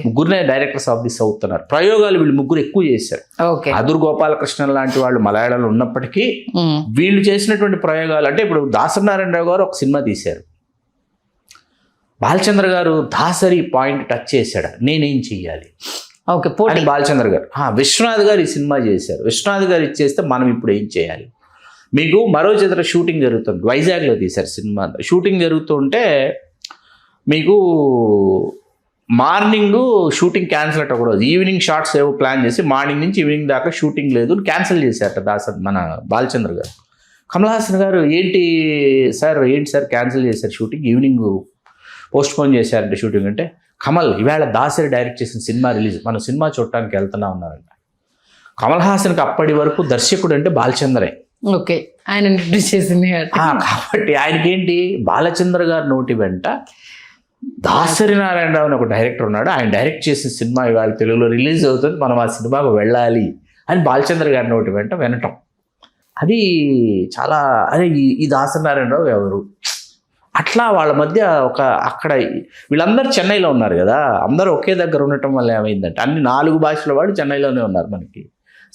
ముగ్గురునే directors of the south అన్నారు. ప్రయోగాలు వీళ్ళు ముగ్గురు ఎక్కువ చేశారు. అదుర్ గోపాలకృష్ణ లాంటి వాళ్ళు మలయాళంలో ఉన్నప్పటికీ వీళ్ళు చేసినటువంటి ప్రయోగాలు అంటే ఇప్పుడు దాసరి నారాయణరావు గారు ఒక సినిమా తీశారు, బాలచంద్ర గారు దాసరి పాయింట్ టచ్ చేశాడు, నేనేం చెయ్యాలి అని బాలచంద్ర గారు. విశ్వనాథ్ గారు ఈ సినిమా చేశారు, విశ్వనాథ్ గారు ఇచ్చేస్తే మనం ఇప్పుడు ఏం చేయాలి. మీకు మరో చిత్ర షూటింగ్ జరుగుతుంది, వైజాగ్లో తీశారు సినిమా. షూటింగ్ జరుగుతుంటే మీకు మార్నింగ్ షూటింగ్ క్యాన్సిల్ అట్ట కూడా, ఈవినింగ్ షార్ట్స్ ఏవో ప్లాన్ చేసి మార్నింగ్ నుంచి ఈవినింగ్ దాకా షూటింగ్ లేదు క్యాన్సిల్ చేశారట మన బాలచంద్ర గారు. కమల్ హాసన్ గారు ఏంటి సార్ క్యాన్సిల్ చేశారు షూటింగ్, ఈవినింగ్ పోస్ట్ పోన్ చేశారంటే షూటింగ్. అంటే కమల్ ఇవాళ దాసరి డైరెక్ట్ చేసిన సినిమా రిలీజ్, మనం సినిమా చూడటానికి వెళ్తున్నా ఉన్నారంట. కమల్ హాసన్కి అప్పటి వరకు దర్శకుడు అంటే బాలచంద్రే, ఆయన ఇంట్రడ్యూస్ చేసింది కాబట్టి ఆయనకేంటి బాలచంద్ర గారి నోటి వెంట దాసరి నారాయణరావు అని ఒక డైరెక్టర్ ఉన్నాడు, ఆయన డైరెక్ట్ చేసిన సినిమా ఇవాళ తెలుగులో రిలీజ్ అవుతుంది, మనం ఆ సినిమాకు వెళ్ళాలి అని బాలచంద్ర గారి నోటి వెంట వినటం. అది చాలా అదే ఈ దాసరి నారాయణరావు ఎవరు అట్లా వాళ్ళ మధ్య ఒక అక్కడ వీళ్ళందరూ చెన్నైలో ఉన్నారు కదా, అందరూ ఒకే దగ్గర ఉండటం వల్ల ఏమైందంటే అన్ని 4 భాషల వాళ్ళు చెన్నైలోనే ఉన్నారు మనకి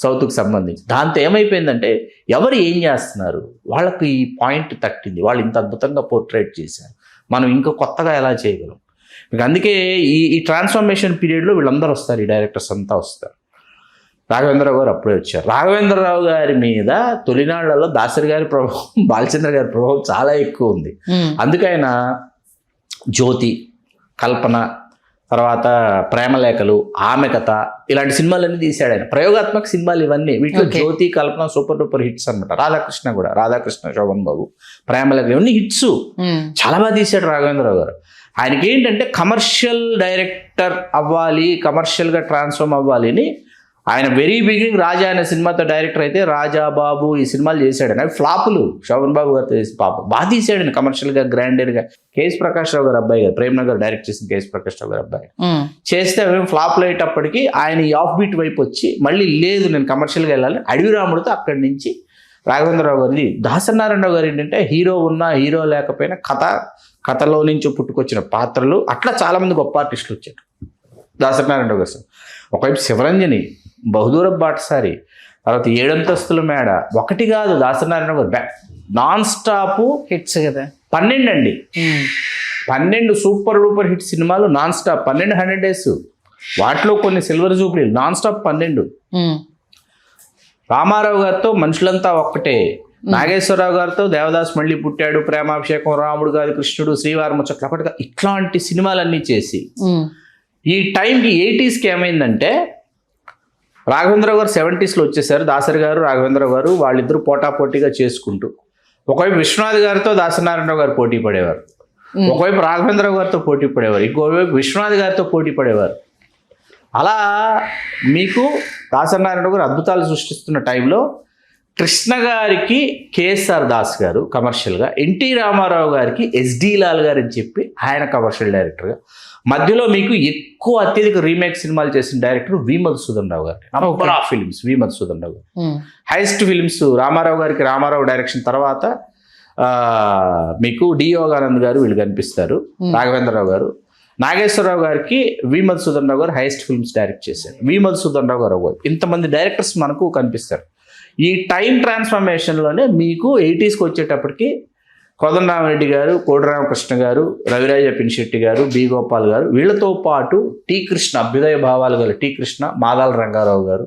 సౌత్కి సంబంధించి. దాంతో ఏమైపోయిందంటే ఎవరు ఏం చేస్తున్నారు వాళ్ళకి ఈ పాయింట్ తట్టింది, వాళ్ళు ఇంత అద్భుతంగా పోర్ట్రేట్ చేశారు, మనం ఇంకా కొత్తగా ఎలా చేయగలం. అందుకే ఈ ట్రాన్స్ఫర్మేషన్ పీరియడ్లో వీళ్ళందరూ వస్తారు, ఈ డైరెక్టర్స్ అంతా వస్తారు. రాఘవేంద్రరావు గారు అప్పుడే వచ్చారు. రాఘవేంద్రరావు గారి మీద తొలినాళ్లలో దాసరి గారి ప్రభావం, బాలచంద్ర గారి ప్రభావం చాలా ఎక్కువ ఉంది. అందుకైనా జ్యోతి, కల్పన, తర్వాత ప్రేమలేఖలు, ఆమె కథ ఇలాంటి సినిమాలన్నీ తీశాడు ఆయన. ప్రయోగాత్మక సినిమాలు ఇవన్నీ, వీటిలో జ్యోతి, కల్పన సూపర్ డూపర్ హిట్స్ అనమాట. రాధాకృష్ణ, శోభన్ బాబు, ప్రేమలేఖలు ఇవన్నీ హిట్స్, చాలా బాగా తీశాడు రాఘవేంద్రరావు గారు. ఆయనకి ఏంటంటే కమర్షియల్ డైరెక్టర్ అవ్వాలి, కమర్షియల్గా ట్రాన్స్ఫార్మ్ అవ్వాలి అని ఆయన వెరీ బిగినింగ్ రాజా అనే సినిమాతో డైరెక్టర్ అయితే రాజా బాబు ఈ సినిమాలు చేశాడు. అవి ఫ్లాపులు, శోభన్ బాబు గారితో చేసి పాపం బాగా తీసాడు కమర్షియల్గా, గ్రాండెడ్గా. కేఎస్ ప్రకాష్ రావు గారు అబ్బాయి గారు, ప్రేమ్ నగర్ డైరెక్ట్ చేసిన కేఎస్ ప్రకాష్ రావు గారు అబ్బాయి చేస్తే అవి ఫ్లాప్లు అయ్యేటప్పటికి ఆయన ఈ ఆఫ్ బీట్ వైపు వచ్చి మళ్ళీ లేదు నేను కమర్షియల్గా వెళ్ళాలి అడవి రాముడితో అక్కడి నుంచి రాఘవేంద్రరావు గారిది. దాసరి నారాయణరావు గారు ఏంటంటే హీరో ఉన్నా హీరో లేకపోయినా కథలో నుంచి పుట్టుకొచ్చిన పాత్రలు, అట్లా చాలామంది గొప్ప ఆర్టిస్టులు వచ్చారు దాసరి నారాయణరావు గారు. ఒకవైపు శివరంజని, బహుదూర బాటసారి, తర్వాత 7 అంతస్తుల మేడ, ఒకటి కాదు దాసరి నారాయణరావు గారు నాన్ స్టాప్ హిట్స్ కదా, 12 అండి, 12 సూపర్ డూపర్ హిట్ సినిమాలు నాన్ స్టాప్, 12 100 days, వాటిలో కొన్ని సిల్వర్ జూబ్లీలు, నాన్ స్టాప్ 12. రామారావు గారితో మనుషులంతా ఒక్కటే, నాగేశ్వరరావు గారితో దేవదాస్ మళ్ళీ పుట్టాడు, ప్రేమాభిషేకం, రాముడు గారి కృష్ణుడు, శ్రీవారి ముచ్చట్లు, అప్పటిగా ఇట్లాంటి సినిమాలన్నీ చేసి ఈ టైంకి 80s ఏమైందంటే రాఘవేంద్రరావు గారు 70s వచ్చేసారు, దాసరి గారు రాఘవేంద్రరావు గారు వాళ్ళిద్దరూ పోటాపోటీగా చేసుకుంటూ, ఒకవైపు విశ్వనాథ్ గారితో దాసరి నారాయణరావు గారు పోటీ పడేవారు, ఒకవైపు రాఘవేంద్రరావు గారితో పోటీ పడేవారు, ఇంకోవైపు విశ్వనాథ్ గారితో పోటీ పడేవారు. అలా మీకు దాసరి నారాయణరావు గారు అద్భుతాలు సృష్టిస్తున్న టైంలో కృష్ణ గారికి కేఎస్ఆర్ దాస్ గారు కమర్షియల్గా, ఎన్టీ రామారావు గారికి ఎస్డి లాల్ గారు అని చెప్పి ఆయన కమర్షియల్ డైరెక్టర్గా, మధ్యలో మీకు ఎక్కువ అత్యధిక రీమేక్ సినిమాలు చేసిన డైరెక్టర్ వి మధుసూదన్ రావు గారు, నంబర్ ఆఫ్ ఫిలిమ్స్ వి మధుసూదన్ రావు గారు. హైయెస్ట్ ఫిలిమ్స్ రామారావు గారికి, రామారావు డైరెక్షన్ తర్వాత మీకు డి యోగానంద్ గారు వీళ్ళు కనిపిస్తారు, రాఘవేంద్రరావు గారు. నాగేశ్వరరావు గారికి వి మధుసూదన్ రావు గారు హైయెస్ట్ ఫిల్మ్స్ డైరెక్ట్ చేశారు, వి మధుసూదన్ రావు గారు ఇంతమంది డైరెక్టర్స్ మనకు కనిపిస్తారు. ఈ టైం ట్రాన్స్ఫర్మేషన్లోనే మీకు 80s వచ్చేటప్పటికి కోదండరామిరెడ్డి గారు, కోడి రామకృష్ణ గారు, రవిరాజ పినిశెట్టి గారు, బి గోపాల్ గారు, వీళ్ళతో పాటు టి కృష్ణ, అభ్యుదయ భావాలు గల టి కృష్ణ, మాదాల రంగారావు గారు,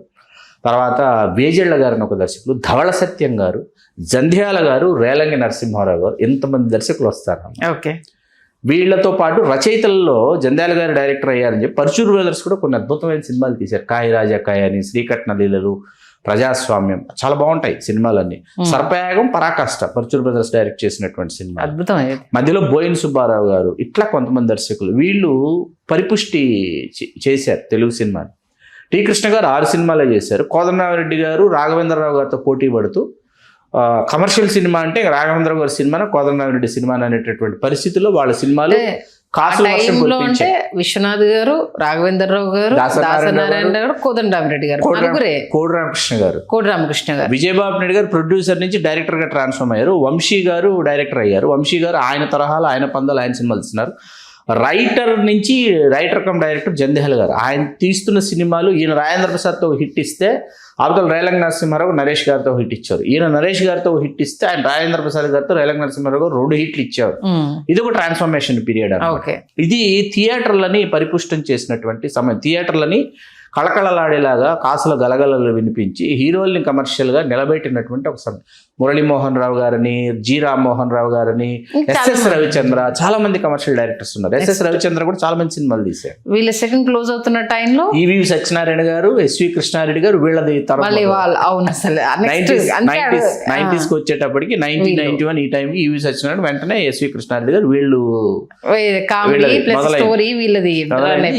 తర్వాత వేజెళ్ల గారిని ఒక దర్శకులు, ధవళ సత్యం గారు, జంధ్యాల గారు, రేలంగి నరసింహారావు గారు, ఎంతమంది దర్శకులు వస్తారు. వీళ్లతో పాటు రచయితల్లో జంధ్యాల గారు డైరెక్టర్ అయ్యారని చెప్పి పరశురు బ్రదర్స్ కూడా కొన్ని అద్భుతమైన సినిమాలు తీశారు. కాయ రాజా కాయ అని, శ్రీకట్న లీలలు, ప్రజాస్వామ్యం, చాలా బాగుంటాయి సినిమాలన్నీ. సర్పయాగం, పరాకాష్ట పరచూరు బ్రదర్స్ డైరెక్ట్ చేసినటువంటి సినిమా, అద్భుతమైన. మధ్యలో బోయిన్ సుబ్బారావు గారు, ఇట్లా కొంతమంది దర్శకులు వీళ్ళు పరిపుష్టి చేశారు తెలుగు సినిమాని. టి కృష్ణ గారు 6 సినిమాలే చేశారు. కోదండరామిరెడ్డి గారు రాఘవేంద్రరావు గారితో పోటీ పడుతూ కమర్షియల్ సినిమా అంటే రాఘవేంద్రరావు గారి సినిమా, కోదండరామిరెడ్డి సినిమా అనేటటువంటి పరిస్థితుల్లో వాళ్ళ సినిమాలు అంటే విశ్వనాథ్ గారు, రాఘవేంద్రరావు గారు, దాసనారాయణ గారు, కోదండరామిరెడ్డి గారు, కోడి రామకృష్ణ గారు, విజయబాబు నాయుడు గారు ప్రొడ్యూసర్ నుంచి డైరెక్టర్ గా ట్రాన్స్ఫార్మ్ అయ్యారు. వంశీ గారు డైరెక్టర్ అయ్యారు. వంశీ గారు ఆయన తరహాలో, ఆయన పందాలు, ఆయన సినిమాలు ఇస్తున్నారు. రైటర్ కమ్ డైరెక్టర్ జంధ్యాల గారు. ఆయన తీస్తున్న సినిమాలు ఈయన రాజేంద్ర ప్రసాద్తో హిట్ ఇస్తే అవతల రేలంగి నరసింహారావు నరేష్ గారితో హిట్ ఇచ్చారు. ఈయన నరేష్ గారితో హిట్ ఇస్తే ఆయన రాజేంద్ర ప్రసాద్ గారితో రేలంగి నరసింహారావు గారు 2 హిట్లు ఇచ్చారు. ఇది ఒక ట్రాన్స్ఫర్మేషన్ పీరియడ్. ఇది థియేటర్లని పరిపుష్టం చేసినటువంటి సమయం. థియేటర్లని కళకళలాడేలాగా కాసుల గలగలలు వినిపించి హీరోల్ని కమర్షియల్గా నిలబెట్టినటువంటి ఒక సమయం. మురళీమోహన్ రావు గారని, జి రామ్మోహన్ రావు గారని, ఎస్ఎస్ రవిచంద్ర, చాలా మంది కమర్షియల్ డైరెక్టర్స్ ఉన్నారు. ఎస్ఎస్ రవిచంద్ర కూడా చాలా మంది సినిమాలు తీశారు. వీళ్ళ సెకండ్ క్లోజ్ అవుతున్న టైంలో ఈవి సత్యనారాయణ గారు, ఎస్వి కృష్ణారెడ్డి గారు, వీళ్ళది 90s వచ్చేటప్పటికి 1991 ఈ టైంకి ఈవి సత్యనారాయణ వెంటనే ఎస్వి కృష్ణారెడ్డి గారు వీళ్ళు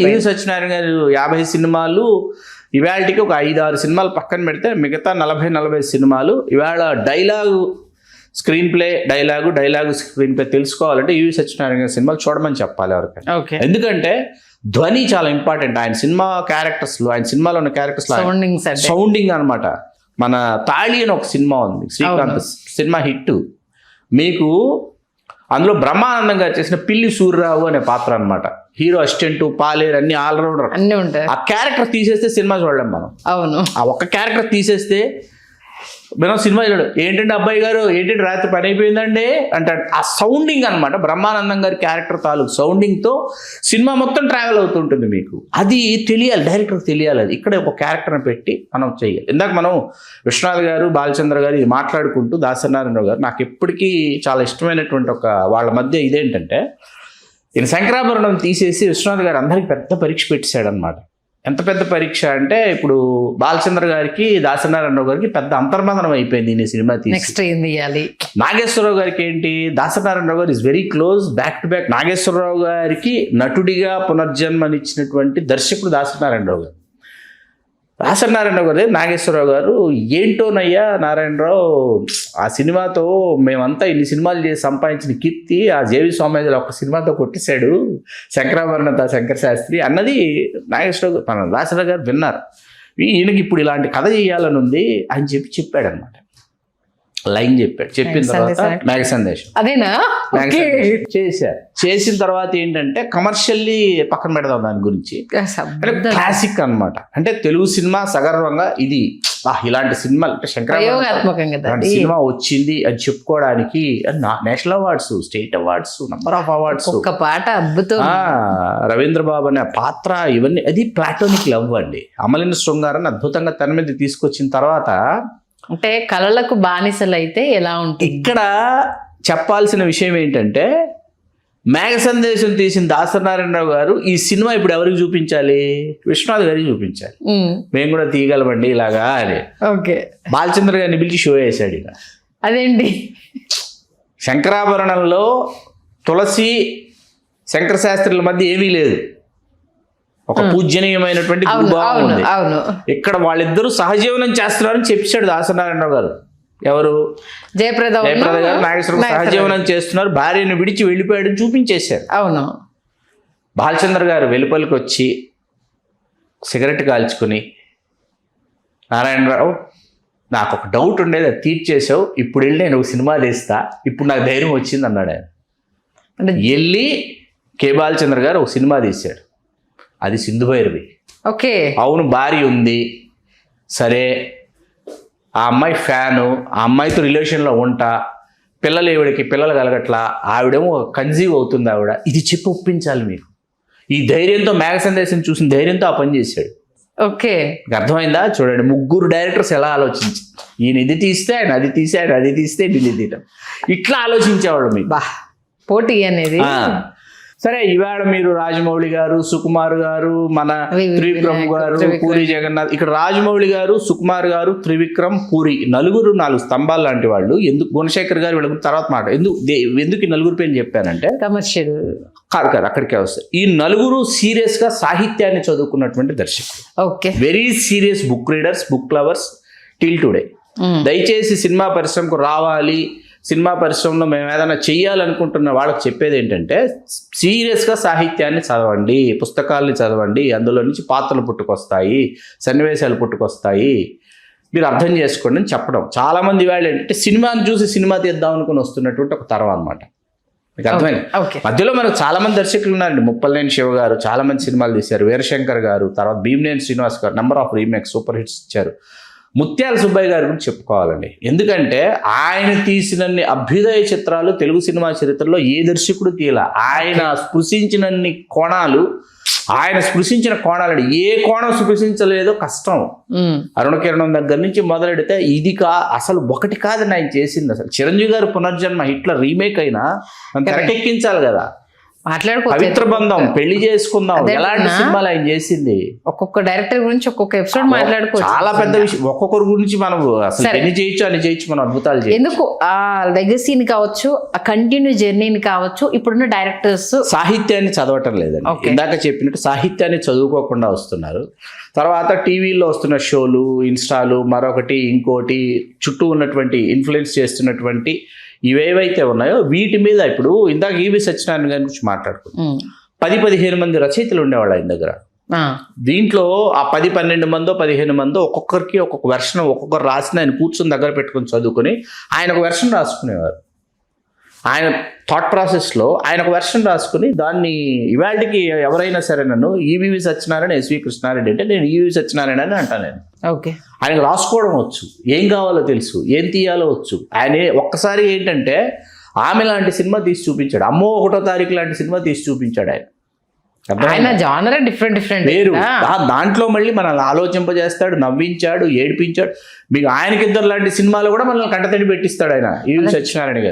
ఈవి సత్యనారాయణ గారు 50 సినిమాలు, ఇవాళకి ఒక 5-6 సినిమాలు పక్కన పెడితే మిగతా 40-40 సినిమాలు. ఇవాళ screen play dialogue screen play తెలుసుకోవాలంటే ఈవి సత్యనారాయణ గారి సినిమాలు చూడమని చెప్పాలి ఎవరికైనా. ఎందుకంటే ధ్వని చాలా ఇంపార్టెంట్. ఆయన సినిమా క్యారెక్టర్స్లో, ఆయన సినిమాలో ఉన్న క్యారెక్టర్స్లో సౌండింగ్ అనమాట. మన తాళి అని ఒక సినిమా ఉంది, శ్రీకాంత్ సినిమా హిట్. మీకు అందులో బ్రహ్మానందం గారు చేసిన పిల్లి సూర్యరావు అనే పాత్ర అనమాట. హీరో అసిస్టెంట్, పాలేరు, అన్ని ఆల్రౌండర్. ఆ క్యారెక్టర్ తీసేస్తే సినిమా చూడలేం మనం. అవును, ఆ ఒక్క క్యారెక్టర్ తీసేస్తే మనం సినిమా చూడడం. ఏంటంటే అబ్బాయి గారు, ఏంటంటే రాత్రి పని అయిపోయిందండి అంటాడు. ఆ సౌండింగ్ అనమాట, బ్రహ్మానందం గారి క్యారెక్టర్ తాలూకు సౌండింగ్తో సినిమా మొత్తం ట్రావెల్ అవుతుంటుంది మీకు. అది తెలియాలి, డైరెక్టర్కి తెలియాలి. అది ఇక్కడ ఒక క్యారెక్టర్ని పెట్టి మనం చేయాలి. ఇందాక మనం విశ్వనాథ్ గారు, బాలచంద్ర గారు ఇది మాట్లాడుకుంటూ దాసనారాయణరావు గారు నాకు ఎప్పటికీ చాలా ఇష్టమైనటువంటి ఒక వాళ్ళ మధ్య ఇదేంటంటే, ఈయన శంకరాభరణం తీసేసి విశ్వనాథ్ గారు అందరికి పెద్ద పరీక్ష పెట్టేశాడు అనమాట. ఎంత పెద్ద పరీక్ష అంటే, ఇప్పుడు బాలచంద్ర గారికి, దాసనారాయణరావు గారికి పెద్ద అంతర్బంధనం అయిపోయింది ఈ సినిమా తీసి. నెక్స్ట్ ఏం తీయాలి? నాగేశ్వరరావు గారికి ఏంటి, దాసనారాయణరావు గారు is very close, back to back. Nageswara Rao గారికి నటుడిగా పునర్జన్మనిచ్చినటువంటి దర్శకుడు దాసనారాయణరావు గారు. దాసనారాయణరావు గారు, నాగేశ్వరరావు గారు ఏంటోనయ్యా నారాయణరావు, ఆ సినిమాతో మేమంతా ఇన్ని సినిమాలు చేసి సంపాదించిన కీర్తి ఆ జేవి స్వామిలో ఒక సినిమాతో కొట్టేశాడు శంకరాభరణత శంకర శాస్త్రి అన్నది నాగేశ్వరరావు మన దాసరావు గారు విన్నారు. ఈయనకి ఇప్పుడు ఇలాంటి కథ చేయాలని ఉంది అని చెప్పాడు అనమాట. లైన్ చెప్పాడు. చెప్పిన తర్వాత మేఘ సందేశం అదేనా చేశారు. చేసిన తర్వాత ఏంటంటే కమర్షియల్లీ పక్కన పెడదాం దాని గురించి. క్లాసిక్ అనమాట. అంటే తెలుగు సినిమా సగర్వంగా ఇది ఇలాంటి సినిమా అంటే శంకరాభరణం సినిమా వచ్చింది అని చెప్పుకోవడానికి national awards, state awards, number of awards. ఒక పాట అద్భుతం. రవీంద్ర బాబు అనే పాత్ర, ఇవన్నీ అది ప్లాటోనిక్ లవ్ అండి. అమలిన శృంగారాన్ని అద్భుతంగా తన మీద తీసుకొచ్చిన తర్వాత, అంటే కళలకు బానిసలైతే ఎలా ఉంటుంది. ఇక్కడ చెప్పాల్సిన విషయం ఏంటంటే, మేఘ సందేశం తీసిన దాసనారాయణరావు గారు ఈ సినిమా ఇప్పుడు ఎవరికి చూపించాలి? విశ్వనాథ్ గారికి చూపించాలి. మేము కూడా తీయగలమండి ఇలాగా అని. ఓకే, బాలచంద్ర గారిని పిలిచి షో వేశాడు. ఇక అదేంటి, శంకరాభరణంలో తులసి శంకర శాస్త్రుల మధ్య ఏమీ లేదు, ఒక పూజనీయమైనటువంటి గురుభావం ఉంది. ఇక్కడ వాళ్ళిద్దరూ సహజీవనం చేస్తున్నారని చెప్పాడు దాసనారాయణరావు గారు. ఎవరు? జయప్రద గారు, నాగేశ్వరరావు సహజీవనం చేస్తున్నారు, భార్యను విడిచి వెళ్ళిపోయాడు చూపించేశారు. అవును. బాలచంద్ర గారు వెలుపలికి వచ్చి సిగరెట్ కాల్చుకుని, నారాయణరావు నాకు ఒక డౌట్ ఉండేది, అది తీర్చేసావు, ఇప్పుడు వెళ్ళి నేను ఒక సినిమా తీస్తా, ఇప్పుడు నాకు ధైర్యం వచ్చింది అన్నాడు ఆయన. వెళ్ళి కె బాలచంద్ర గారు ఒక సినిమా తీశాడు, అది సింధు భైరవి. ఓకే, అవును, భార్య ఉంది, సరే ఆ అమ్మాయి ఫ్యాను, ఆ అమ్మాయితో రిలేషన్లో ఉంటా, ఈవిడికి పిల్లలు కలగట్లా, ఆవిడేమో కన్సీవ్ అవుతుంది ఆవిడ, ఇది చెప్పి ఒప్పించాలి మీకు. ఈ ధైర్యంతో మేఘ సందేశం చూసిన ధైర్యంతో ఆ పని చేశాడు. ఓకే, అర్థమైందా? చూడండి, ముగ్గురు డైరెక్టర్స్ ఎలా ఆలోచించి, ఈయన ఇది తీస్తే ఆయన అది తీస్తే, ఆయన అది తీస్తే ఇది తీయటం, ఇట్లా ఆలోచించేవాడు మీకు. పోటీ అనేది. సరే, ఇవాళ మీరు రాజమౌళి గారు, సుకుమార్ గారు, మన త్రివిక్రమ్ గారు, పూరి జగన్నాథ్, ఇక్కడ రాజమౌళి గారు, సుకుమార్ గారు, త్రివిక్రమ్, పూరి, నలుగురు 4 స్తంభాలు లాంటి వాళ్ళు. ఎందుకు గుణశేఖర్ గారు వీళ్ళ తర్వాత మాట ఎందుకు ఈ నలుగురు పేర్లు చెప్పానంటే, కమర్షియల్ కాదు అక్కడికే వస్తాయి. ఈ నలుగురు సీరియస్ గా సాహిత్యాన్ని చదువుకున్నటువంటి దర్శకులు. Okay, very serious book readers, book lovers till today. దయచేసి సినిమా పరిశ్రమకు రావాలి, సినిమా పరిశ్రమలో మేము ఏదైనా చెయ్యాలనుకుంటున్న వాళ్ళకి చెప్పేది ఏంటంటే, సీరియస్గా సాహిత్యాన్ని చదవండి, పుస్తకాలని చదవండి, అందులో నుంచి పాత్రలు పుట్టుకొస్తాయి, సన్నివేశాలు పుట్టుకొస్తాయి, మీరు అర్థం చేసుకోండి అని చెప్పడం. చాలామంది వాళ్ళు ఏంటంటే సినిమాని చూసి సినిమా తీద్దాం అనుకుని వస్తున్నటువంటి ఒక తరం అనమాట. మీకు అర్థమైంది. ఓకే. మధ్యలో మనకు చాలా మంది దర్శకులు ఉన్నారండి. ముప్పలనేని శివ గారు చాలా మంది సినిమాలు తీశారు, వీరశంకర్ గారు, తర్వాత భీమనేని శ్రీనివాస్ గారు number of remakes super hits ఇచ్చారు. ముత్యాల సుబ్బయ్య గారి గురించి చెప్పుకోవాలండి. ఎందుకంటే ఆయన తీసినన్ని అభ్యుదయ చిత్రాలు తెలుగు సినిమా చరిత్రలో ఏ దర్శకుడు తీయాల. ఆయన స్పృశించినన్ని కోణాలు, ఆయన స్పృశించిన కోణాలు ఏ కోణం స్పృశించలేదో కష్టం. అరుణకిరణం దగ్గర నుంచి మొదలెడితే ఇది అసలు ఒకటి కాదని ఆయన చేసింది. అసలు చిరంజీవి గారు పునర్జన్మ హిట్లర్ రీమేక్ అయినా తెరకెక్కించాలి కదా. పవిత్ర బంధం, పెళ్లి చేసుకుందాం, ఎలాంటి సినిమాలు ఆయన చేసింది. ఒక్కొక్క డైరెక్టర్ గురించి ఒక్కొక్క ఎపిసోడ్ మాట్లాడుకోవచ్చు. చాలా పెద్ద విషయం. ఒక్కొక్కరి గురించి మనం అసలు ఎన్ని చేయొచ్చు అని చేయొచ్చు, మనం అద్భుతాలు చేయొచ్చు. ఎందుకు ఆ లెగసీని కావచ్చు, ఆ కంటిన్యూ జర్నీని కావచ్చు, ఇప్పుడున్న డైరెక్టర్స్ సాహిత్యాన్ని చదవటం లేదండి. ఇందాక చెప్పినట్టు సాహిత్యాన్ని చదువుకోకుండా వస్తున్నారు. తర్వాత టీవీలో వస్తున్న షోలు, ఇన్స్టాలు, మరొకటి ఇంకోటి, చుట్టూ ఉన్నటువంటి ఇన్ఫ్లుయెన్స్ చేస్తున్నటువంటి ఇవేవైతే ఉన్నాయో వీటి మీద ఇప్పుడు ఇందాక ఈవి సత్యనారాయణ గారి గురించి మాట్లాడుకున్నాం. 10-15 మంది రచయితలు ఉండేవాళ్ళు ఆయన దగ్గర. దీంట్లో ఆ 10-12 మందో 15 మందో ఒక్కొక్కరికి ఒక్కొక్క వెర్షన్, ఒక్కొక్కరు రాసిన ఆయన కూర్చొని దగ్గర పెట్టుకుని చదువుకొని ఆయన ఒక వెర్షన్ రాసుకునేవారు. ఆయన థాట్ ప్రాసెస్లో ఆయన ఒక వెర్షన్ రాసుకుని దాన్ని ఇవాళకి ఎవరైనా సరే నన్ను ఈవీవి సత్యనారాయణ, ఎస్వి కృష్ణారెడ్డి అంటే నేను ఈవీవి సత్యనారాయణ అని అంటాను నేను. ఓకే. ఆయనకు రాసుకోవడం వచ్చు, ఏం కావాలో తెలుసు, ఏం తీయాలో వచ్చు. ఆయన ఒక్కసారి ఏంటంటే ఆమె లాంటి సినిమా తీసి చూపించాడు, అమ్మో 1వ తారీఖు లాంటి సినిమా తీసి చూపించాడు ఆయన. ఆయన జానర్ డిఫరెంట్ వేరు. దాంట్లో మళ్ళీ మనల్ని ఆలోచింపజేస్తాడు, నవ్వించాడు, ఏడిపించాడు. మీకు ఆయనకిద్దరు లాంటి సినిమాలు కూడా మనల్ని కంటతడి పెట్టిస్తాడు ఆయన ఈవి సత్యనారాయణ గారు.